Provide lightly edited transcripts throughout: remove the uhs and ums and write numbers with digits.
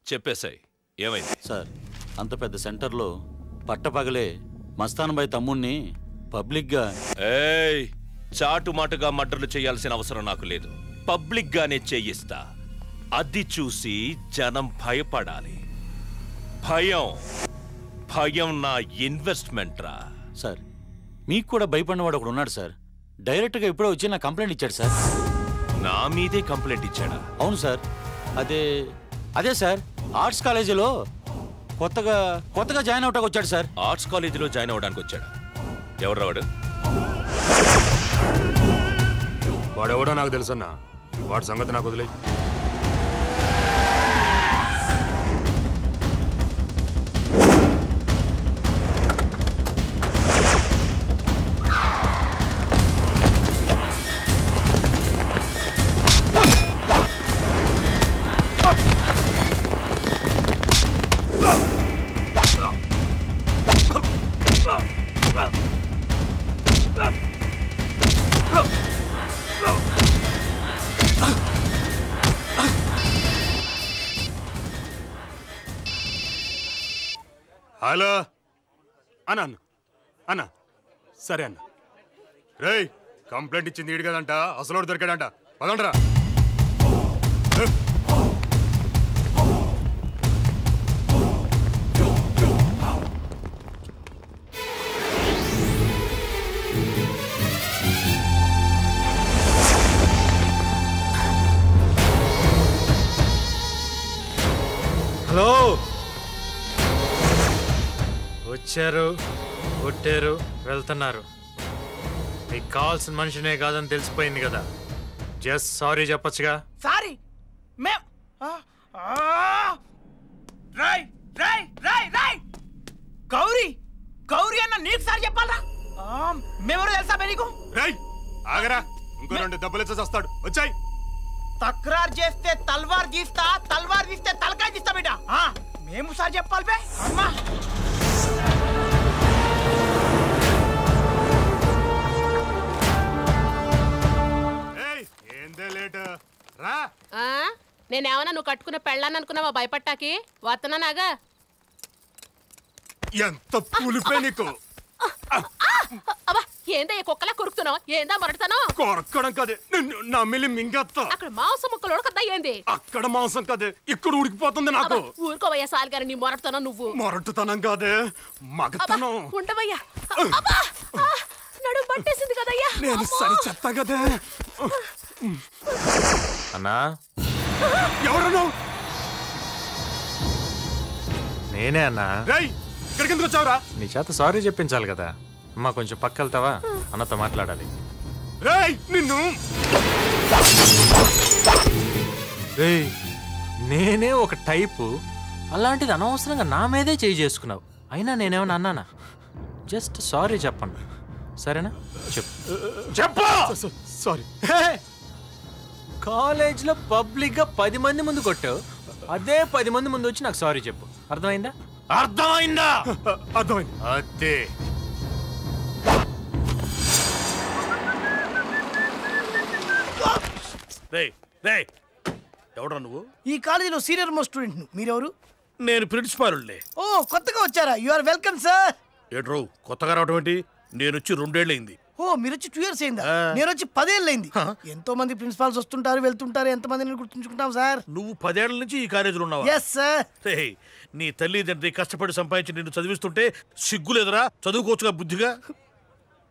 చెప్పేశాయి. ఏమైంది సార్? అంత పెద్ద సెంటర్లో పట్టపగలే మస్తాన్ బాయ్ తమ్ముణ్ణి పబ్లిక్గా చాటుమాటుగా మర్డర్లు చేయాల్సిన అవసరం నాకు లేదు. పబ్లిక్ గానే చేయిస్తా. అది చూసి జనం భయపడాలి. భయం భయం నా ఇన్వెస్ట్మెంట్ రా. సార్ మీకు కూడా భయపడినవాడు ఒకడు ఉన్నాడు సార్. డైరెక్ట్గా ఇప్పుడే వచ్చి నా కంప్లైంట్ ఇచ్చాడు సార్. నా మీదే కంప్లైంట్ ఇచ్చాడా? అవును సార్. అదే సార్ ఆర్ట్స్ కాలేజీలో కొత్తగా జాయిన్ అవటానికి వచ్చాడు సార్. ఆర్ట్స్ కాలేజీలో జాయిన్ అవడానికి వచ్చాడు. ఎవరు వాడు? వాడెవడో నాకు తెలుసన్నా. వాడి సంగతి నాకు వదిలే. హలో అన్న సరే అన్న. రేయ్ కంప్లైంట్ ఇచ్చింది ఈడు కదంట, అసలు దొరికాడంట. పదండ్రా. హలో, వచ్చారు, కొట్టారు, వెళ్తున్నారు. మీకు కావాల్సిన మనిషినే కాదని తెలిసిపోయింది కదా. జస్ట్ సారీ చెప్పచ్చుగా. సారీ గౌరీ అన్న నీకు సార్ చెప్పాలరా? మేమెవరో తెలుసా నీకు? ఆగరా, ఇంకో 2 దెబ్బలు ఇచ్చేసి వస్తాడు. వచ్చాయి. తక్రార్ చేస్తే తల్వార్ తీస్తా, తల్వార్ తీస్తే తలకాయ తీస్తా బిడ్డ. మేము సార్ చెప్పాలి బే. అమ్మా నేనేమన్నా నువ్వు కట్టుకున్న పెళ్ళాన్ని అనుకున్నావా? భయపట్టాకి వస్తున్నానాగా. ఎంత పులిపే నీకు. అబ్బా ఏందా కుక్కలా కొరుకుతున్నావు? ఏందా మొరడతాను? కొరకడం కదే, నమ్మిలి మింగేస్తా. అక్కడ మాంసం ముక్కలు ఉడకద్దా ఏంది? అక్కడ మాంసం కదే, ఇక్కడ ఉడికిపోతుంది నాకు. ఊరుకోవయ్యా సాల్ గారు, నీ మొరడతాను నువ్వు. మొరటుతనం కాదే, మగతనం. ఉండవయ్యా. నడుము పట్టేసింది కదయ్యా. నేను సరి చెత్తా కదే. అన్నా ఎవరన్నా? నేనే అన్నా. ఇక్కడికి ఎందుకు వచ్చావురా? నీ చేత సారీ చెప్పించాలి కదా. అమ్మా కొంచెం పక్క వెళ్తావా? అన్నతో మాట్లాడాలి. నిన్ను నేనే ఒక టైపు, అలాంటిది అనవసరంగా నా మీదే చేయి చేసుకున్నావు. అయినా నేనేమన్నా అన్నానా? జస్ట్ సారీ చెప్పండి, సరేనా? చెప్పు. సారీ. కాలేజ్లో పబ్లిక్గా 10 మంది ముందు కొట్టావు, అదే 10 మంది ముందు వచ్చి నాకు సారీ చెప్పు. అర్థమైందా? అర్థమైంది. అదే. ఎవడ్రా నువ్వు? ఈ కాలేజీలో సీనియర్ మోస్ట్ స్టూడెంట్. మీరెవరు? నేను ప్రిన్సిపాల్. ఓ కొత్తగా వచ్చారా? You are welcome sir. ఏట్రో కొత్తగా రావడం ఏంటి? నేను వచ్చి 2 ఏళ్ళైంది. ఓ మీరు వచ్చి 2 years అయిందా? నేను వచ్చి 10 ఏళ్ళైంది. ఎంతో మంది ప్రిన్సిపాల్స్ వస్తుంటారు వెళ్తుంటారు, ఎంత మందిని గుర్తుంచుకుంటాం సార్. నువ్వు 10 ఏళ్ల నుంచి ఈ కాలేజీలో ఉన్నావా? Yes sir. నీ తల్లిదండ్రి కష్టపడి సంపాదించి నిన్ను చదివిస్తుంటే సిగ్గులేదురా? చదువుకోవచ్చుగా బుద్ధిగా.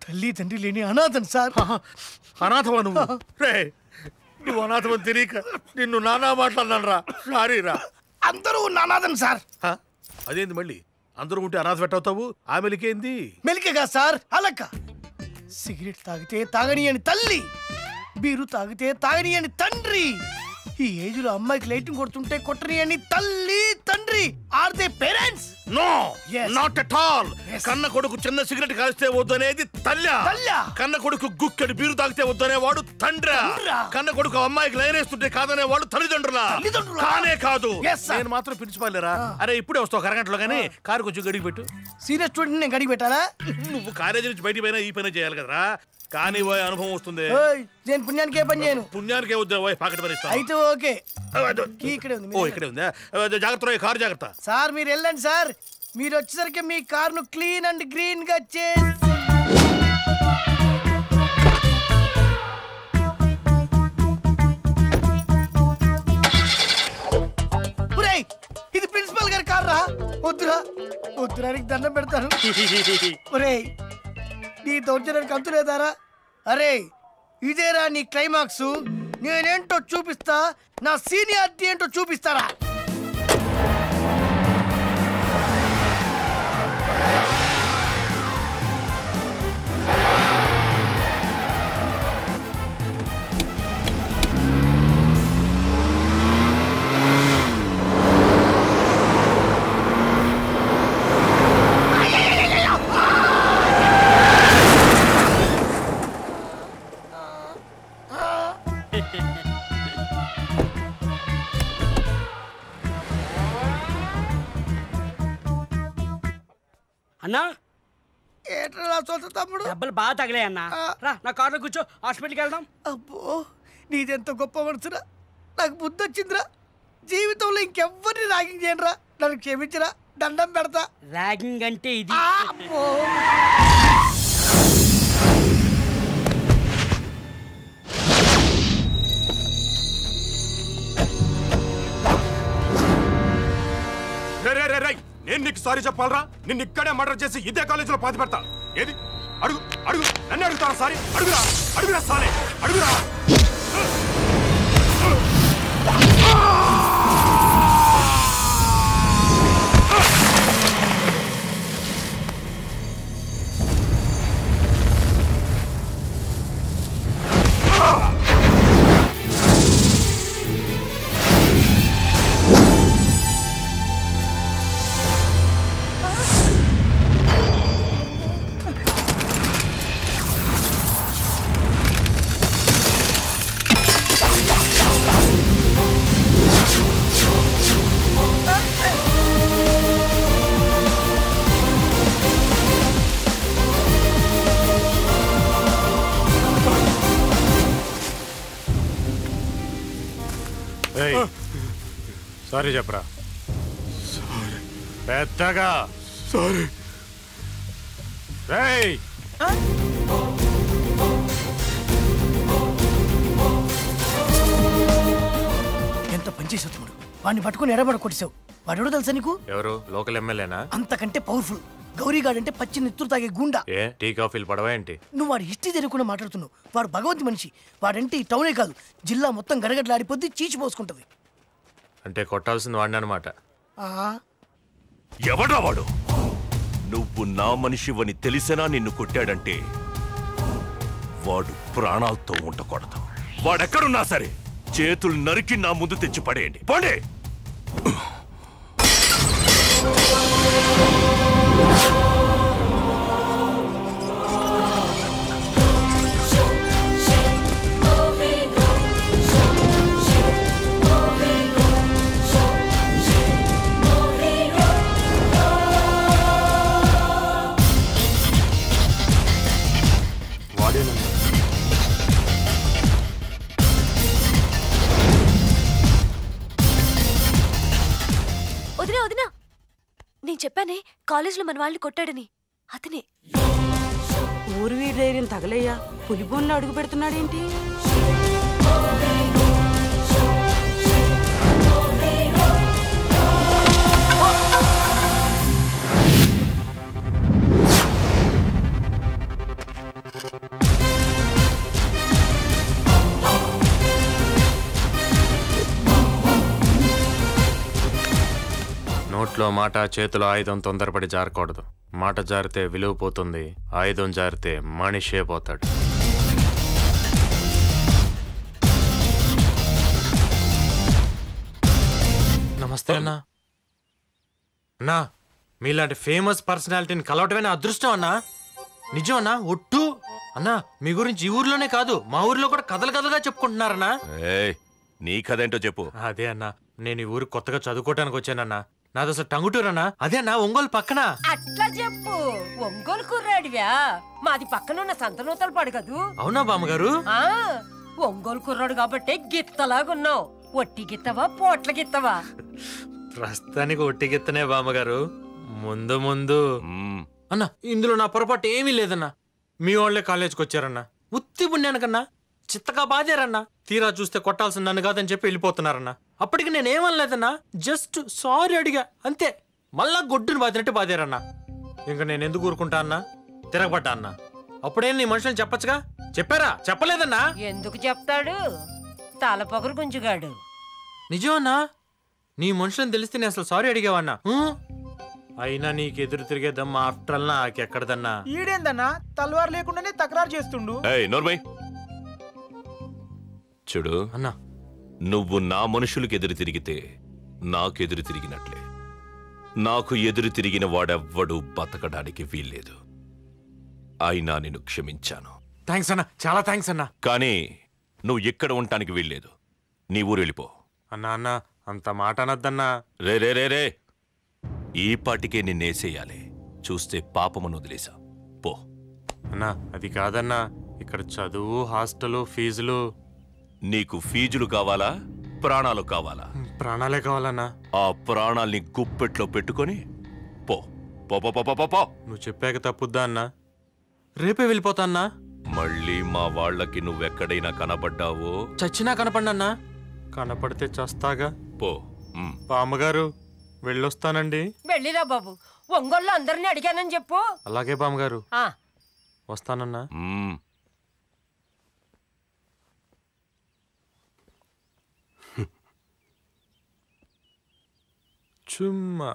తల్లి తండ్రి లేని అనాథం సార్. అనాథమా నువ్వు? నువ్వు అనాథమని తెలియక నిన్ను నానా మాట్లాడినాను రా. సారీరా. అందరూ అనాథం సార్. అదేంది మళ్ళీ అందరూ ఉంటే అనాథ పెట్టవుతావు? ఆ మెలికేంది? మెలికగా సార్ అలక. సిగరెట్ తాగితే తాగనీయని తల్లి, బీరు తాగితే తాగనీయని తండ్రి, ఈ ఏజ్ లో అమ్మాయికి లైటింగ్ కొడుతుంటే కొట్టనీయని తల్లి తండ్రి. Are they parents? No, not at all. కన్న కొడుకు చిన్న సిగరెట్ కాల్స్తే వద్దు అనేది తల్లి. కన్న కొడుకు గుక్కడి బీరు తాగితే వద్దనే వాడు తండ్రి. కన్న కొడుకు అమ్మాయికి లైన్ వేస్తుంటే కాదనే వాడు తల్లిదండ్రులా. కానే కాదు. నేను మాత్రం ప్రిన్సిపాల్ లేరా? అరే ఇప్పుడే వస్తావు, 1 గంటలో గానీ కారు కొంచెం గడికి పెట్టు. సీరియస్ స్టూడెంట్ నేను గడికి పెట్టాలా? నువ్వు కాలేజీ నుంచి బయటికి పోయినా ఈ పని చేయాలి కదరా. కానీ పోయే అనుభవం వస్తుంది. నేను పుణ్యానికి ఏ పని చేయను. పుణ్యానికే వద్దు పోయి పాకెట్ పని ఇస్తాను. అయితే ఓకే. ఇక్కడే ఉంది. ఓ ఇక్కడే ఉందా? జాగ్రత్త, కారు జాగ్రత్త. సార్ మీరు వెళ్ళండి సార్. మీరు వచ్చేసరికి మీ కార్ను క్లీన్ అండ్ గ్రీన్ గా చేసి ఇది ప్రిన్సిపల్ గారి కార్ రా. వద్దురా వద్దురా, నీకు దండం పెడతాను. ఒరే నీ దౌర్జన్యానికి అంతు లేదారా? అరే ఇదేరా నీ క్లైమాక్స్. నేనేంటో చూపిస్తా, నా సీనియారిటీ ఏంటో చూపిస్తారా? అన్నా ఏట్రా సొంత తమ్ముడు, దెబ్బలు బాగా తగిలాయి అన్నా. రా నా కార్లో కూర్చో, హాస్పిటల్కి వెళ్దాం. అబ్బో నీదెంత గొప్ప మనసురా. నాకు బుద్ధి వచ్చిందిరా. జీవితంలో ఇంకెవ్వరిని ర్యాగింగ్ చేయనురా. నన్ను క్షమించరా, దండం పెడతా. ర్యాగింగ్ అంటే ఇది. నేను నీకు సారీ చెప్పాలరా? నిన్ను ఇక్కడే మర్డర్ చేసి ఇదే కాలేజీలో పాతి పెడతా. ఏది అడుగు అడుగు, నన్ను అడుగుతారా సారీ? అడుగురా అడుగురా సారీ, అడుగురా. సారీ చెప్పరా. సారీ పెద్దగా సారీ. ఎంత పనిచేసావు తమ్ముడు. వాడిని పట్టుకుని ఎడబడ కొట్టేశావు. వాడెవడో తెలుసా నీకు? ఎవరు? లోకల్ ఎమ్మెల్యేనా? అంతకంటే పవర్ఫుల్. గౌరీగాడు అంటే పచ్చి నెత్తురు తాగే గుండా. ఏ టీ కాఫీలు పడవా ఏంటి? నువ్వు వాడి హిస్టరీ తెలియకుండా మాట్లాడుతున్నావు. వాడు భగవంతు మనిషి. వాడంటే ఈ టౌనే కాదు, జిల్లా మొత్తం గడగడలాడిపోద్ది, చీచిపోసుకుంటది. అంటే కొట్టాల్సింది వాడిని అనమాట. ఎవడా వాడు? నువ్వు నా మనిషివని తెలిసినా నిన్ను కొట్టాడంటే వాడు ప్రాణాలతో ఉండకూడదు. వాడెక్కడున్నా సరే చేతులు నరికి నా ముందు తెచ్చి పడేయండి. పోండి. వదినా వదినా, నేను చెప్పానే కాలేజీలో మన వాళ్ళని కొట్టాడని. అతనే. ఊరివి ధైర్యం తగలయ్యా. పులిబోన్లో అడుగు పెడుతున్నాడేంటి? నోట్లో మాట, చేతిలో ఆయుధం తొందరపడి జారకూడదు. మాట జారితే విలువ పోతుంది, ఆయుధం జారితే మనిషే పోతాడు. నమస్తే అన్నా. అన్నా మీలాంటి ఫేమస్ పర్సనాలిటీని కలవటమే నా అదృష్టం అన్నా. నిజం అన్నా, ఒట్టు అన్నా. మీ గురించి ఈ ఊర్లోనే కాదు, మా ఊర్లో కూడా కథలు కథలుగా చెప్పుకుంటున్నారన్నా. నీ కథేంటో చెప్పు. అదే అన్నా, నేను ఈ ఊరు కొత్తగా చదువుకోవటానికి వచ్చానన్నా. నాది అసలు టంగుటూరు అన్నా. అదే అన్నా ఒంగోలు పక్కన. అట్లా చెప్పు. ఒంగోలు కుర్రాడివా? మాది పక్కనున్న సంతనూతలు పడు కదూ. అవునా బామ్మగారు? ఒంగోలు కుర్రాడు కాబట్టి గిత్తలాగున్నావు. ఒట్టి గిత్తవా పోట్ల గిత్తవా? ప్రస్తుతానికి ఒట్టి గిత్తనే బామ్మగారు. ముందు ముందు అన్నా ఇందులో నా పొరపాటు ఏమీ లేదన్నా. మీ వాళ్ళే కాలేజీకి వచ్చారన్నా. ఉత్తి పుణ్యానికన్నా చిత్తగా బాధారన్నా. తీరా చూస్తే కొట్టాల్సిన నన్ను కాదని చెప్పి వెళ్ళిపోతున్నారన్నా. అప్పటికి నేనేమనలేదన్నా, జస్ట్ సారీ అడిగా అంతే. మళ్ళా గొడ్డును బాధినట్టు బాధారన్నా. ఇంకా నేను ఎందుకు ఊరుకుంటా అన్నా? తిరగబడ్డా అన్నా. అప్పుడేం నీ మనుషులను చెప్పచ్చుగా? చెప్పారా? చెప్పలేదన్నా. ఎందుకు చెప్తాడు? తల పొగరు గుంజుగాడు. నిజమన్నా? నీ మనుషులను తెలిస్తే నేను అసలు సారీ అడిగావన్నా. అయినా నీకు ఎదురు తిరిగేదమ్మా ఆఫ్టర్ ఆల్ నాకెక్కడదన్నా. ఈడేందన్నా తల్వారు లేకుండానే తకరారు చేస్తుండు. చూడు అన్నా, నువ్వు నా మనుషులకు ఎదురు తిరిగితే నాకెదురు తిరిగినట్లే. నాకు ఎదురు తిరిగిన వాడెవ్వడూ బతకడానికి వీల్లేదు. అయినా నేను క్షమించాను. థ్యాంక్స్ అన్నా, చాలా థ్యాంక్స్ అన్నా. కానీ నువ్వు ఇక్కడ ఉండటానికి వీల్లేదు. నీ ఊరు వెళ్ళిపో. అన్నా అన్నా అంత మాట అనద్దన్నా. రే రే రే రే ఈ పాటికే నిన్నేసేయాలి. చూస్తే పాపమని వదిలేసా. పో. అన్నా అది కాదన్నా, ఇక్కడ చదువు, హాస్టలు, ఫీజులు. నీకు ఫీజులు కావాలా, ప్రాణాలు కావాలా? ప్రాణాలే కావాలన్నా. ఆ ప్రాణాల్ని గుప్పెట్లో పెట్టుకొని పో. పో పో పో పో పో. నువ్వు చెప్పాక తప్పుద్దా అన్నా? రేపే వెళ్ళిపోతా అన్నా. మళ్ళీ మా వాళ్ళకి నువ్వెక్కడైనా కనబడ్డావో చచ్చినా కనపడన్నా. కనపడితే చస్తాగా. పో. బామ్మగారు వెళ్ళొస్తానండి. వెళ్ళిరా బాబు. ఒంగోళ్ళు అందరినీ అడిగానని చెప్పు. అలాగే బామ్మగారు. వస్తానన్నా. చుమ్మా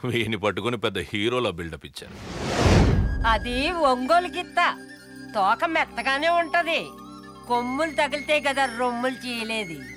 వీని పట్టుకుని పెద్ద హీరోలా బిల్డప్ ఇచ్చారు. అది ఒంగోలు గిత్త. తోక మెత్తగానే ఉంటది. కొమ్ములు తగిలితే కదా రొమ్ములు చేయలేదు.